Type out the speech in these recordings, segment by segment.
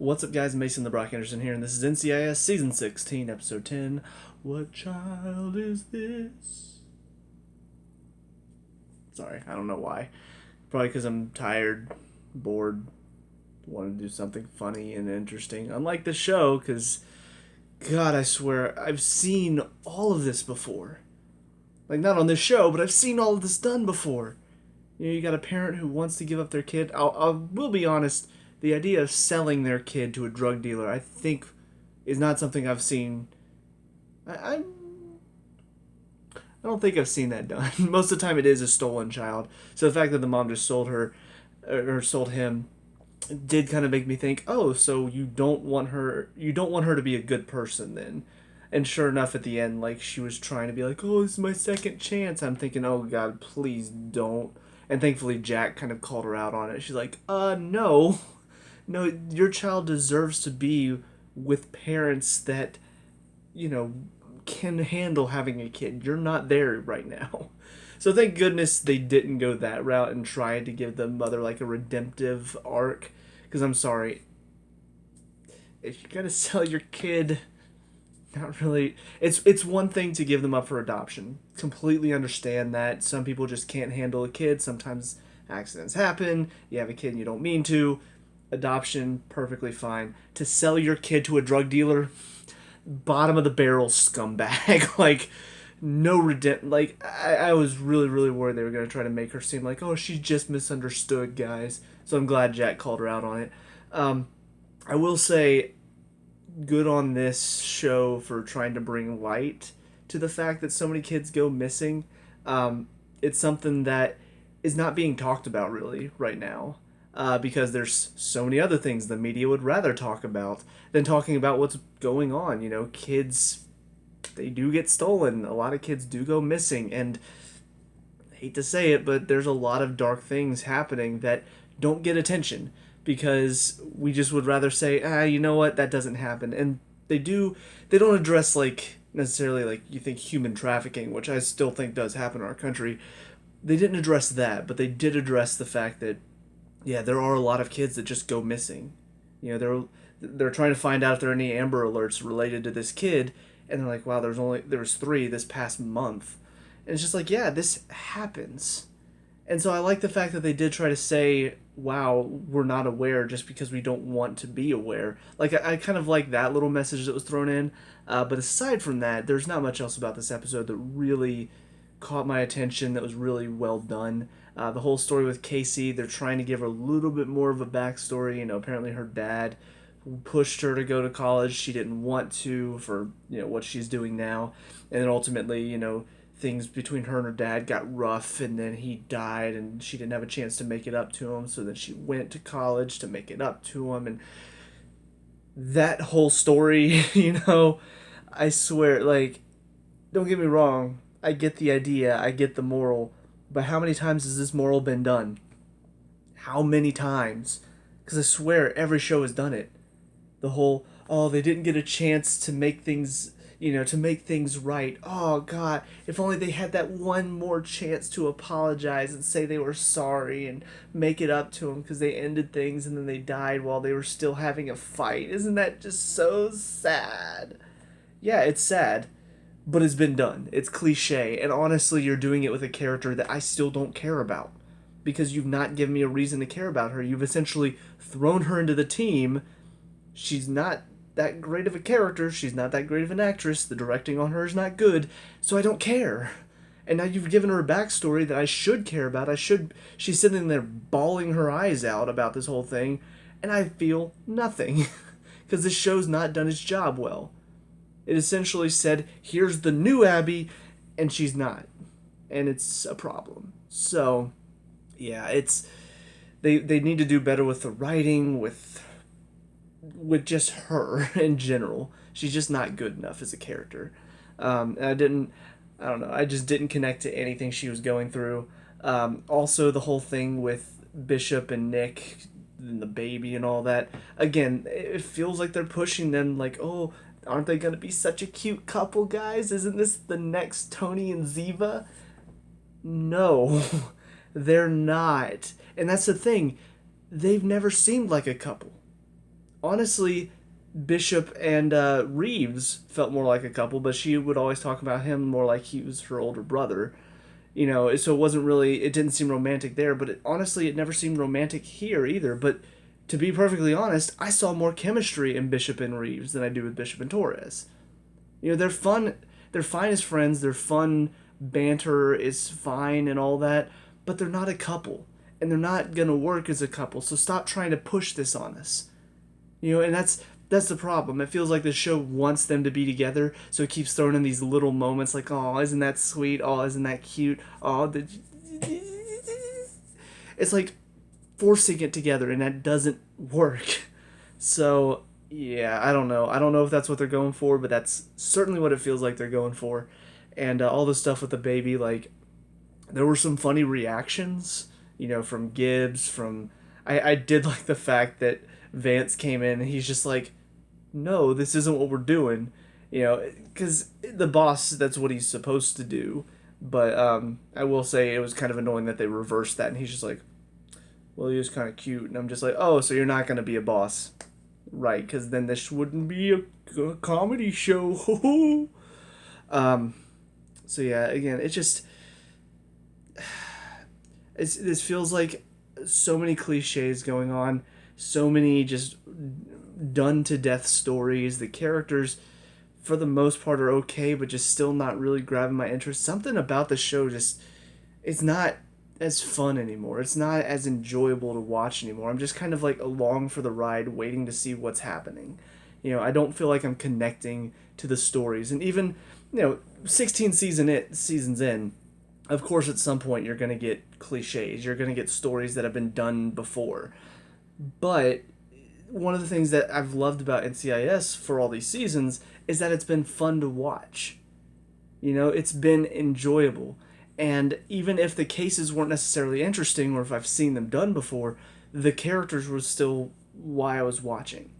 What's up, guys? Mason the Brock Henderson here, and this is NCIS Season 16, Episode 10. What child is this? Sorry, I don't know why. Probably because I'm tired, bored, want to do something funny and interesting. Unlike the show, because, God, I swear, I've seen all of this before. Like, not on this show, but I've seen all of this done before. You got a parent who wants to give up their kid. We'll be honest. The idea of selling their kid to a drug dealer, I think, is not something I've seen. I don't think I've seen that done. Most of the time, it is a stolen child. So the fact that the mom just sold her, or sold him, did kind of make me think, oh, so you don't want her to be a good person then. And sure enough, at the end, like, she was trying to be like, oh, this is my second chance. I'm thinking, oh, God, please don't. And thankfully, Jack kind of called her out on it. She's like, no. No, your child deserves to be with parents that, can handle having a kid. You're not there right now. So thank goodness they didn't go that route and try to give the mother like a redemptive arc. Because I'm sorry, if you're going to sell your kid, not really. It's one thing to give them up for adoption. Completely understand that. Some people just can't handle a kid. Sometimes accidents happen. You have a kid and you don't mean to. Adoption, perfectly fine. To sell your kid to a drug dealer, bottom of the barrel scumbag. Like, no Like, I was really, really worried they were going to try to make her seem like, oh, she just misunderstood, guys. So I'm glad Jack called her out on it. I will say, good on this show for trying to bring light to the fact that so many kids go missing. It's something that is not being talked about really right now. Because there's so many other things the media would rather talk about than talking about what's going on. Kids, they do get stolen. A lot of kids do go missing. And I hate to say it, but there's a lot of dark things happening that don't get attention because we just would rather say, you know what, that doesn't happen. And they don't address, like, necessarily, like, you think human trafficking, which I still think does happen in our country. They didn't address that, but they did address the fact that there are a lot of kids that just go missing. They're trying to find out if there are any Amber Alerts related to this kid, and they're like, wow, there was 3 this past month. And it's just like, yeah, this happens. And so I like the fact that they did try to say, wow, we're not aware just because we don't want to be aware. Like, I kind of like that little message that was thrown in. But aside from that, there's not much else about this episode that really caught my attention, that was really well done. The whole story with Casey, they're trying to give her a little bit more of a backstory. Apparently her dad pushed her to go to college. She didn't want to for, what she's doing now. And then ultimately, things between her and her dad got rough, and then he died, and she didn't have a chance to make it up to him. So then she went to college to make it up to him. And that whole story, I swear, like, don't get me wrong. I get the idea. I get the moral. But how many times has this moral been done? How many times? Because I swear every show has done it. The whole, oh, they didn't get a chance to make things, right. Oh, God, if only they had that one more chance to apologize and say they were sorry and make it up to them because they ended things and then they died while they were still having a fight. Isn't that just so sad? Yeah, it's sad. But it's been done. It's cliche. And honestly, you're doing it with a character that I still don't care about. Because you've not given me a reason to care about her. You've essentially thrown her into the team. She's not that great of a character. She's not that great of an actress. The directing on her is not good. So I don't care. And now you've given her a backstory that I should care about. She's sitting there bawling her eyes out about this whole thing. And I feel nothing. Because this show's not done its job well. It essentially said, here's the new Abby, and she's not. And it's a problem. So, yeah, they need to do better with the writing, with just her in general. She's just not good enough as a character. And I just didn't connect to anything she was going through. Also, the whole thing with Bishop and Nick and the baby and all that. Again, it feels like they're pushing them like, oh, aren't they going to be such a cute couple, guys? Isn't this the next Tony and Ziva? No, they're not. And that's the thing. They've never seemed like a couple. honestly, Bishop and Reeves felt more like a couple, but she would always talk about him more like he was her older brother. So it wasn't really, it didn't seem romantic there, but honestly, it never seemed romantic here either. But to be perfectly honest, I saw more chemistry in Bishop and Reeves than I do with Bishop and Torres. They're fun, they're fine as friends, their fun banter is fine and all that, but they're not a couple. And they're not gonna work as a couple, so stop trying to push this on us. And that's the problem. It feels like the show wants them to be together, so it keeps throwing in these little moments like, "Oh, isn't that sweet? Oh, isn't that cute? Oh, it's like forcing it together, and that doesn't work." So yeah, I don't know. I don't know if that's what they're going for, but that's certainly what it feels like they're going for. And all the stuff with the baby, like there were some funny reactions, from Gibbs. I did like the fact that Vance came in and he's just like, no, this isn't what we're doing, because the boss, that's what he's supposed to do. But I will say it was kind of annoying that they reversed that, and he's just like, well, he was kind of cute, and I'm just like, oh, so you're not gonna be a boss, right? Because then this wouldn't be a comedy show. um, so yeah, again, this feels like so many cliches going on, so many just done to death stories. The characters, for the most part, are okay, but just still not really grabbing my interest. Something about the show just, it's not as fun anymore. It's not as enjoyable to watch anymore. I'm just kind of like along for the ride, waiting to see what's happening. I don't feel like I'm connecting to the stories. And even, 16 seasons in, of course, at some point you're going to get cliches. You're going to get stories that have been done before. But one of the things that I've loved about NCIS for all these seasons is that it's been fun to watch. It's been enjoyable. And even if the cases weren't necessarily interesting, or if I've seen them done before, the characters were still why I was watching.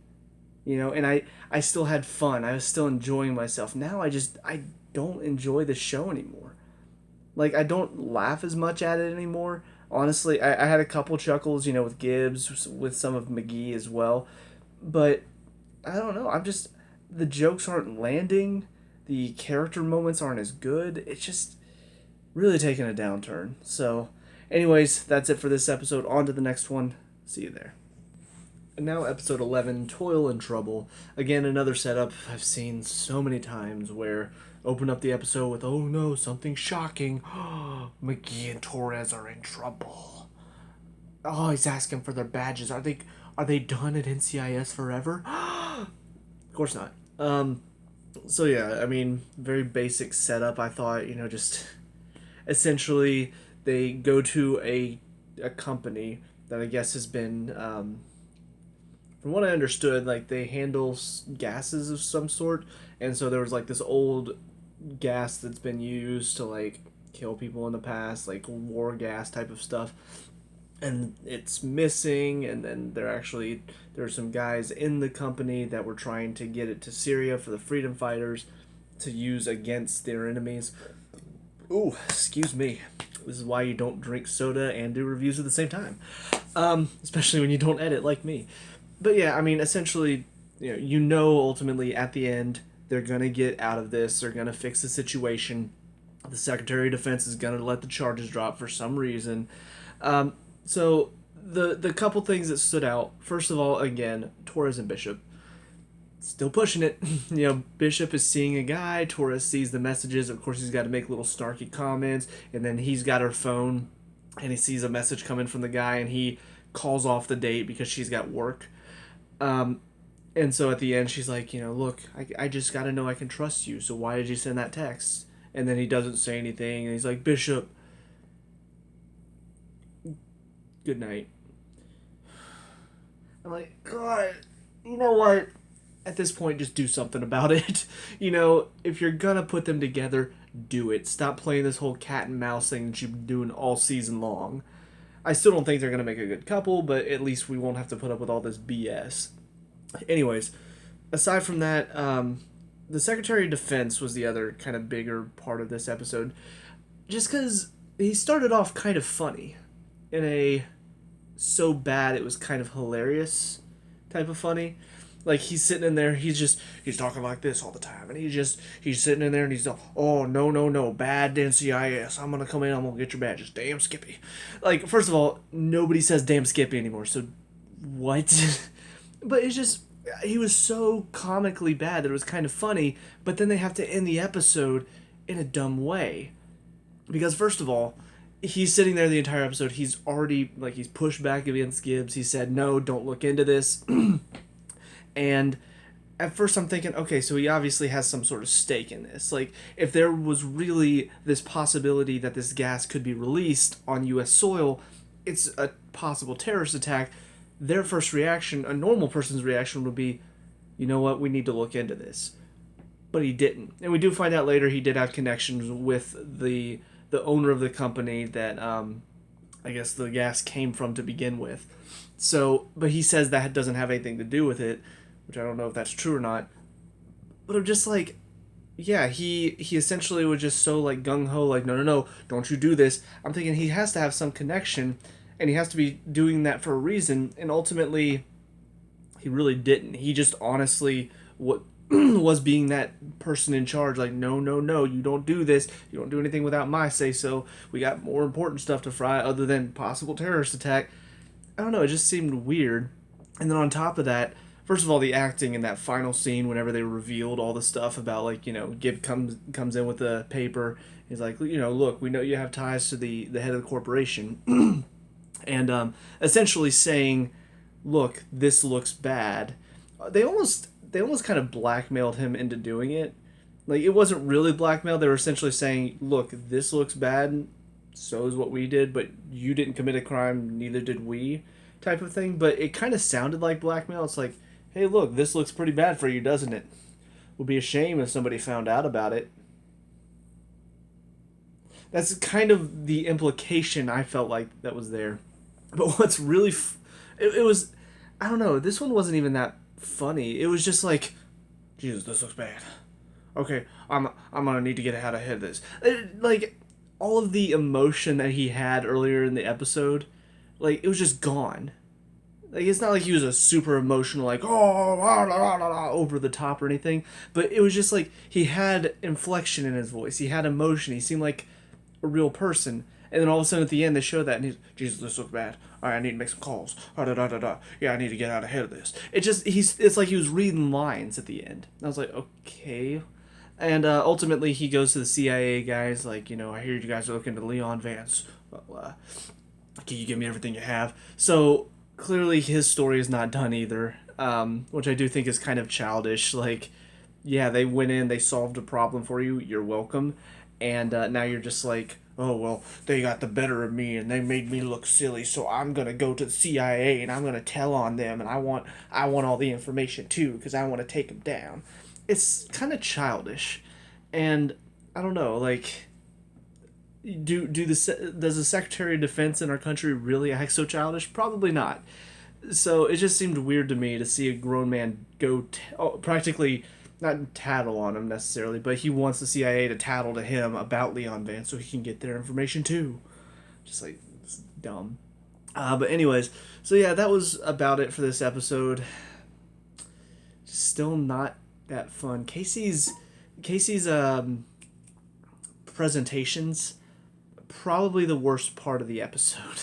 And I still had fun. I was still enjoying myself. Now I don't enjoy the show anymore. Like, I don't laugh as much at it anymore. Honestly, I had a couple chuckles, with Gibbs, with some of McGee as well. But I don't know. The jokes aren't landing. The character moments aren't as good. It's just really taking a downturn. So, anyways, that's it for this episode. On to the next one. See you there. And now, episode 11, Toil and Trouble. Again, another setup I've seen so many times where open up the episode with, oh no, something shocking. McGee and Torres are in trouble. Oh, he's asking for their badges. Are they done at NCIS forever? Of course not. So yeah, I mean, very basic setup. I thought, just essentially they go to a company that I guess has been, from what I understood, like they handle gases of some sort, and so there was like this old gas that's been used to like kill people in the past, like war gas type of stuff, and it's missing. And then there are some guys in the company that were trying to get it to Syria for the freedom fighters to use against their enemies. Ooh, excuse me. This is why you don't drink soda and do reviews at the same time, especially when you don't edit like me. But yeah, I mean, essentially, ultimately at the end they're gonna get out of this. They're gonna fix the situation. The Secretary of Defense is gonna let the charges drop for some reason. So the couple things that stood out. First of all, again, Torres and Bishop still pushing it. Bishop is seeing a guy. Torres sees the messages. Of course, he's got to make little snarky comments, and then he's got her phone, and he sees a message coming from the guy, and he calls off the date because she's got work. And so at the end, she's like, look, I just got to know I can trust you, so why did you send that text? And then he doesn't say anything, and he's like, Bishop, good night. I'm like, God, you know what? At this point, just do something about it. If you're gonna put them together, do it. Stop playing this whole cat and mouse thing that you've been doing all season long. I still don't think they're gonna make a good couple, but at least we won't have to put up with all this BS. Anyways, aside from that, the Secretary of Defense was the other kind of bigger part of this episode. Just because he started off kind of funny. In a so bad it was kind of hilarious type of funny. Like, he's sitting in there, he's talking like this all the time, and he's sitting in there, and he's like, oh, no, no, no, bad NCIS, I'm gonna come in, I'm gonna get your badges, damn Skippy. Like, first of all, nobody says damn Skippy anymore, so what? But it's just, he was so comically bad that it was kind of funny, but then they have to end the episode in a dumb way. Because, first of all, he's sitting there the entire episode, he's already, like, he's pushed back against Gibbs, he said, no, don't look into this. And at first I'm thinking, okay, so he obviously has some sort of stake in this. Like, if there was really this possibility that this gas could be released on U.S. soil, it's a possible terrorist attack, their first reaction, a normal person's reaction, would be, you know what, we need to look into this. But he didn't. And we do find out later he did have connections with the owner of the company that, I guess, the gas came from to begin with. So, but he says that doesn't have anything to do with it, which I don't know if that's true or not. But I'm just like, yeah, he essentially was just so, like, gung-ho, like, no, no, no, don't you do this. I'm thinking he has to have some connection, and he has to be doing that for a reason, and ultimately, he really didn't. He just honestly was being that person in charge, like, no, no, no, you don't do this, you don't do anything without my say-so, we got more important stuff to fry other than possible terrorist attack. I don't know, it just seemed weird. And then on top of that, first of all, the acting in that final scene, whenever they revealed all the stuff about, like, you know, Gib comes in with the paper. He's like, you know, look, we know you have ties to the head of the corporation, and essentially saying, look, this looks bad. They almost kind of blackmailed him into doing it. Like, it wasn't really blackmail. They were essentially saying, look, this looks bad. So is what we did, but you didn't commit a crime, neither did we, type of thing. But it kind of sounded like blackmail. It's like, hey, look, this looks pretty bad for you, doesn't it? Would be a shame if somebody found out about it. That's kind of the implication I felt like that was there. But what's really, it was, I don't know, this one wasn't even that funny. It was just like, Jesus, this looks bad. Okay, I'm gonna need to get ahead of this. Like, all of the emotion that he had earlier in the episode, like, it was just gone. Like, it's not like he was a super emotional, like, oh, la, la, la, la, over the top or anything, but it was just like he had inflection in his voice. He had emotion. He seemed like a real person. And then all of a sudden at the end they show that, and he's, Jesus, this looks bad. All right, I need to make some calls. Da, da, da, da, da. Yeah, I need to get out ahead of this. It's like he was reading lines at the end. I was like, okay. And ultimately, he goes to the CIA guys, like, you know, I hear you guys are looking to Leon Vance. Well, can you give me everything you have? So, clearly his story is not done either, which I do think is kind of childish. Like, yeah, they went in, they solved a problem for you, you're welcome. And now you're just like, oh, well, they got the better of me, and they made me look silly, so I'm going to go to the CIA, and I'm going to tell on them, and I want all the information, too, because I want to take them down. It's kind of childish, and I don't know, like, does the Secretary of Defense in our country really act so childish? Probably not. So it just seemed weird to me to see a grown man go practically, not tattle on him necessarily, but he wants the CIA to tattle to him about Leon Vance so he can get their information too. Just like, it's dumb. But anyways, so yeah, that was about it for this episode. Still not that fun. Casey's presentations, probably the worst part of the episode.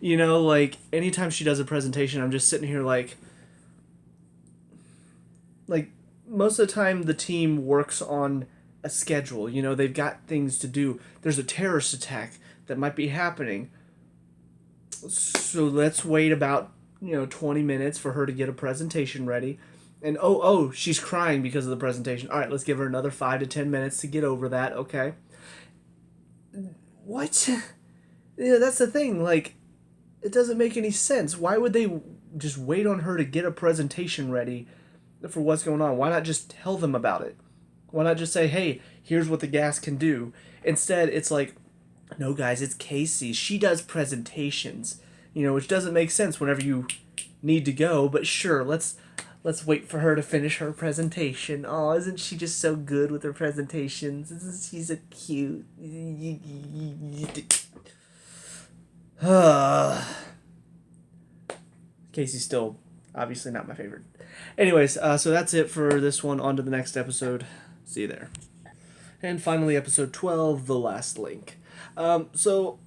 You know, like, anytime she does a presentation, I'm just sitting here like, most of the time the team works on a schedule. You know, they've got things to do. There's a terrorist attack that might be happening. So let's wait about, 20 minutes for her to get a presentation ready. And she's crying because of the presentation. All right, let's give her another 5 to 10 minutes to get over that, okay? What? Yeah, that's the thing, like, it doesn't make any sense. Why would they just wait on her to get a presentation ready for what's going on? Why not just tell them about it? Why not just say, hey, here's what the gas can do? Instead, it's like, no, guys, it's Casey. She does presentations, which doesn't make sense whenever you need to go. But sure, let's wait for her to finish her presentation. Oh, isn't she just so good with her presentations? She's so cute. Casey's still Obviously not my favorite. Anyways, so that's it for this one. On to the next episode. See you there. And finally, episode 12, The Last Link. So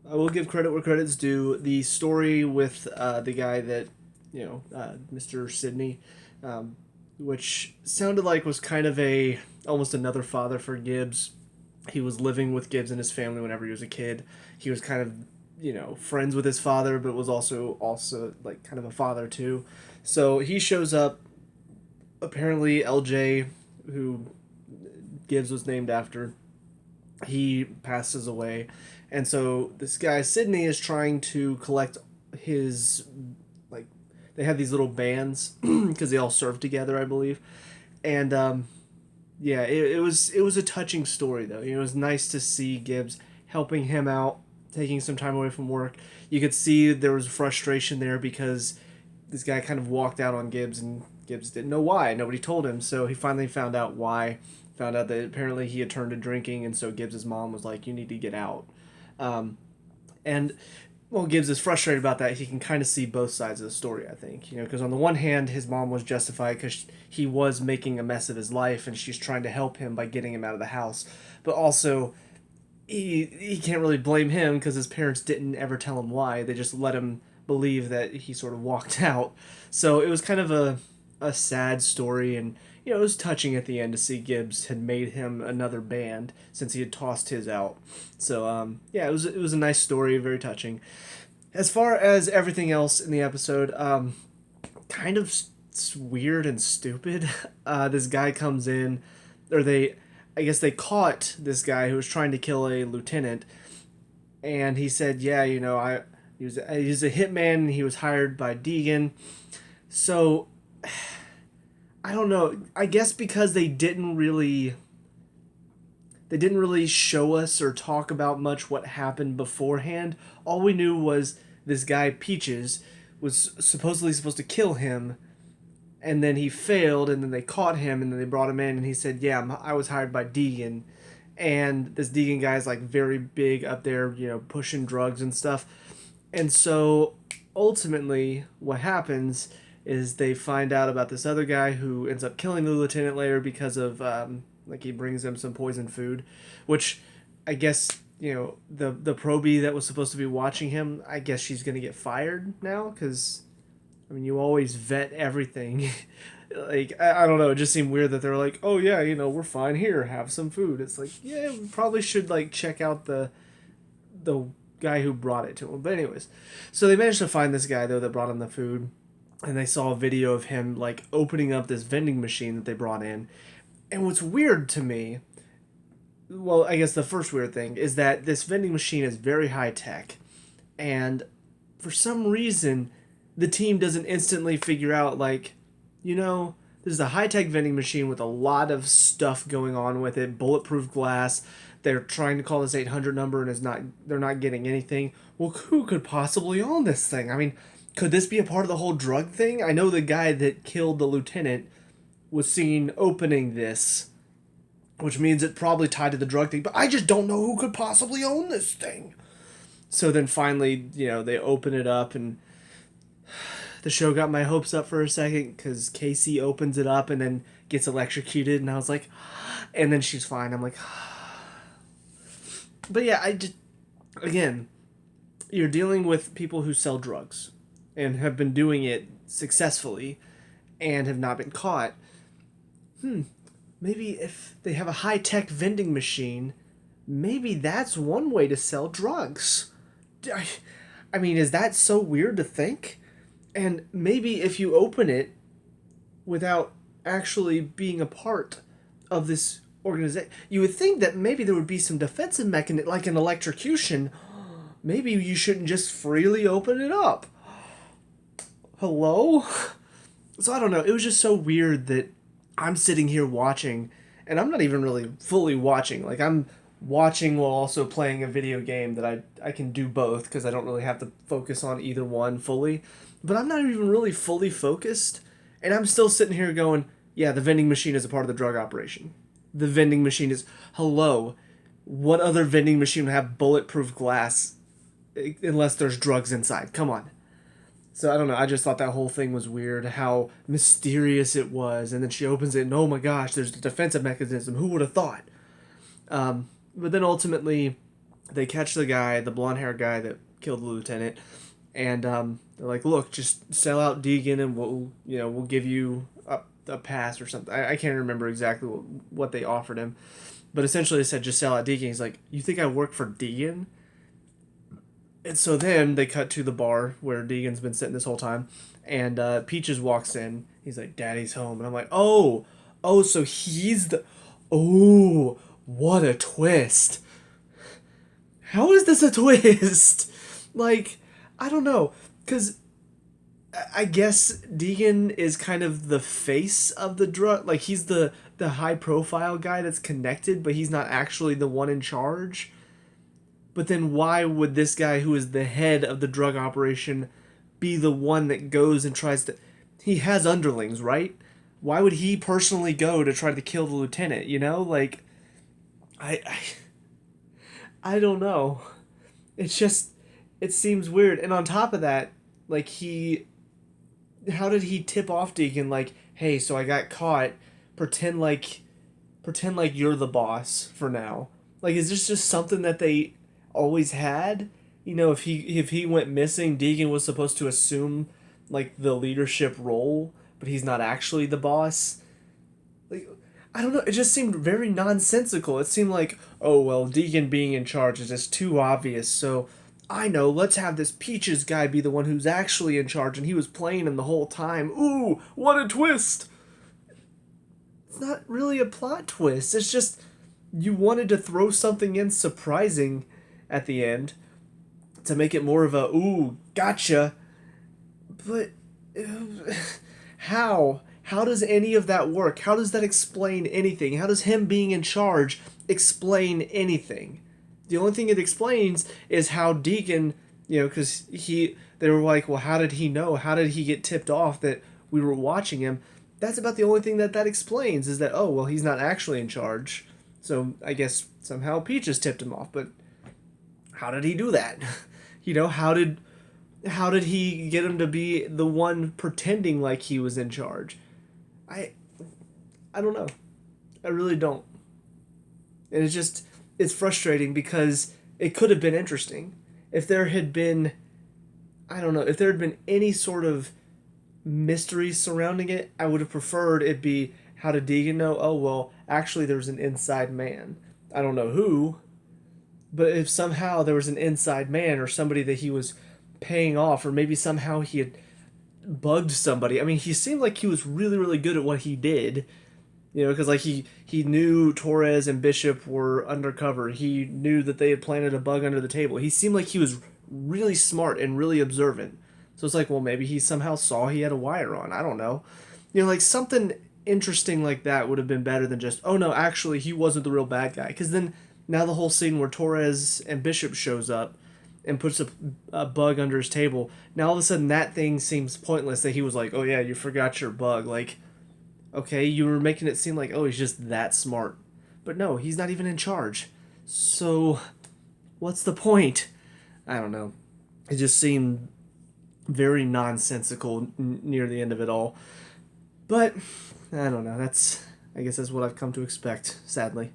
I will give credit where credit's due. The story with the guy that, Mr. Sidney, which sounded like was kind of almost another father for Gibbs. He was living with Gibbs and his family whenever he was a kid. He was kind of, friends with his father, but was also like kind of a father too. So he shows up. Apparently, LJ, who Gibbs was named after, he passes away, and so this guy Sidney is trying to collect his, like, they have these little bands because they all serve together, I believe, and yeah, it was a touching story though. It was nice to see Gibbs helping him out, taking some time away from work. You could see there was frustration there because this guy kind of walked out on Gibbs, and Gibbs didn't know why. Nobody told him, so he finally found out why. Found out that apparently he had turned to drinking, and so Gibbs' mom was like, "You need to get out." And well, Gibbs is frustrated about that. He can kind of see both sides of the story, I think. Because on the one hand, his mom was justified because he was making a mess of his life, and she's trying to help him by getting him out of the house. But also, he can't really blame him because his parents didn't ever tell him why. They just let him believe that he sort of walked out. So it was kind of a sad story, and it was touching at the end to see Gibbs had made him another band since he had tossed his out. So yeah, it was a nice story, very touching. As far as everything else in the episode, kind of weird and stupid. This guy comes in, or I guess they caught this guy who was trying to kill a lieutenant, and he said, "Yeah, he was a hitman, and he was hired by Deegan." So I don't know. I guess because they didn't really show us or talk about much what happened beforehand. All we knew was this guy Peaches was supposedly supposed to kill him, and then he failed, and then they caught him, and then they brought him in, and he said, "Yeah, I was hired by Deegan." And this Deegan guy is like very big up there, pushing drugs and stuff. And so ultimately what happens is they find out about this other guy who ends up killing the lieutenant later because of he brings them some poisoned food, which I guess the probie that was supposed to be watching him, I guess she's gonna get fired now because you always vet everything. Like, I don't know, it just seemed weird that they're like, "Oh yeah, we're fine here, have some food." It's like, yeah, we probably should check out the guy who brought it to him. But anyways, so they managed to find this guy though that brought him the food, and they saw a video of him opening up this vending machine that they brought in. And what's weird to me, well, I guess the first weird thing is that this vending machine is very high tech, and for some reason the team doesn't instantly figure out this is a high tech vending machine with a lot of stuff going on with it, bulletproof glass. They're trying to call this 800 number and they're not getting anything. Well, who could possibly own this thing? Could this be a part of the whole drug thing? I know the guy that killed the lieutenant was seen opening this, which means it's probably tied to the drug thing, but I just don't know who could possibly own this thing. So then finally, they open it up, and the show got my hopes up for a second because Casey opens it up and then gets electrocuted, and I was like, and then she's fine. I'm like, but yeah, again, you're dealing with people who sell drugs and have been doing it successfully and have not been caught. Maybe if they have a high-tech vending machine, maybe that's one way to sell drugs. Is that so weird to think? And maybe if you open it without actually being a part of this organization, you would think that maybe there would be some defensive mechanism, like an electrocution. Maybe you shouldn't just freely open it up. Hello? So I don't know. It was just so weird that I'm sitting here watching, and I'm not even really fully watching. I'm watching while also playing a video game that I can do both because I don't really have to focus on either one fully. But I'm not even really fully focused, and I'm still sitting here going, yeah, the vending machine is a part of the drug operation. The vending machine is... Hello? What other vending machine would have bulletproof glass unless there's drugs inside? Come on. So I don't know. I just thought that whole thing was weird, how mysterious it was, and then she opens it, and oh my gosh, there's a defensive mechanism. Who would have thought? But then ultimately, they catch the guy, the blonde hair guy that killed the lieutenant, and they're like, "Look, just sell out Deegan, and we'll give you a pass or something." I can't remember exactly what they offered him, but essentially they said, "Just sell out Deegan." He's like, "You think I work for Deegan?" And so then they cut to the bar where Deegan's been sitting this whole time, and Peaches walks in. He's like, "Daddy's home," and I'm like, "Oh, so he's the, oh, what a twist! How is this a twist?" Like, I don't know, because I guess Deegan is kind of the face of the drug. Like, he's the high profile guy that's connected, but he's not actually the one in charge. But then why would this guy who is the head of the drug operation be the one that goes and tries to... He has underlings, right? Why would he personally go to try to kill the lieutenant, you know? Like, I don't know. It's just... It seems weird. And on top of that, like, how did he tip off Deacon, like, "Hey, so I got caught, pretend like you're the boss for now"? Like, is this just something that they always had? You know, if he went missing, Deegan was supposed to assume like the leadership role, but he's not actually the boss. Like, I don't know, it just seemed very nonsensical. It seemed like, oh well, Deegan being in charge is just too obvious, so I know, let's have this Peaches guy be the one who's actually in charge, and he was playing him the whole time. Ooh, what a twist! It's not really a plot twist. It's just you wanted to throw something in surprising at the end to make it more of a ooh, gotcha. But how? How does any of that work? How does that explain anything? How does him being in charge explain anything? The only thing it explains is how Deacon, because they were like, well, how did he know? How did he get tipped off that we were watching him? That's about the only thing that explains, is that, oh, well, he's not actually in charge. So I guess somehow Peaches tipped him off, but how did he do that? How did he get him to be the one pretending like he was in charge? I don't know. I really don't. And it's frustrating because it could have been interesting if there had been, I don't know, if there had been any sort of mystery surrounding it. I would have preferred it be, how did Deegan know? Oh, well, actually there's an inside man. I don't know who, but if somehow there was an inside man or somebody that he was paying off, or maybe somehow he had bugged somebody. I mean, he seemed like he was really, really good at what he did. Because like he knew Torres and Bishop were undercover. He knew that they had planted a bug under the table. He seemed like he was really smart and really observant. So it's like, well, maybe he somehow saw he had a wire on. I don't know. Like something interesting like that would have been better than just, oh no, actually he wasn't the real bad guy. Because then now the whole scene where Torres and Bishop shows up and puts a bug under his table, now all of a sudden that thing seems pointless, that he was like, oh yeah, you forgot your bug. Like, okay, you were making it seem like, oh, he's just that smart. But no, he's not even in charge. So, what's the point? I don't know. It just seemed very nonsensical near the end of it all. But, I don't know. I guess that's what I've come to expect, sadly.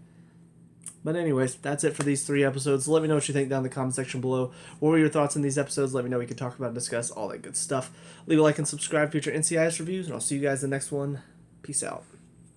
But anyways, that's it for these 3 episodes. Let me know what you think down in the comment section below. What were your thoughts on these episodes? Let me know. We can talk about and discuss all that good stuff. Leave a like and subscribe for future NCIS reviews, and I'll see you guys in the next one. Peace out.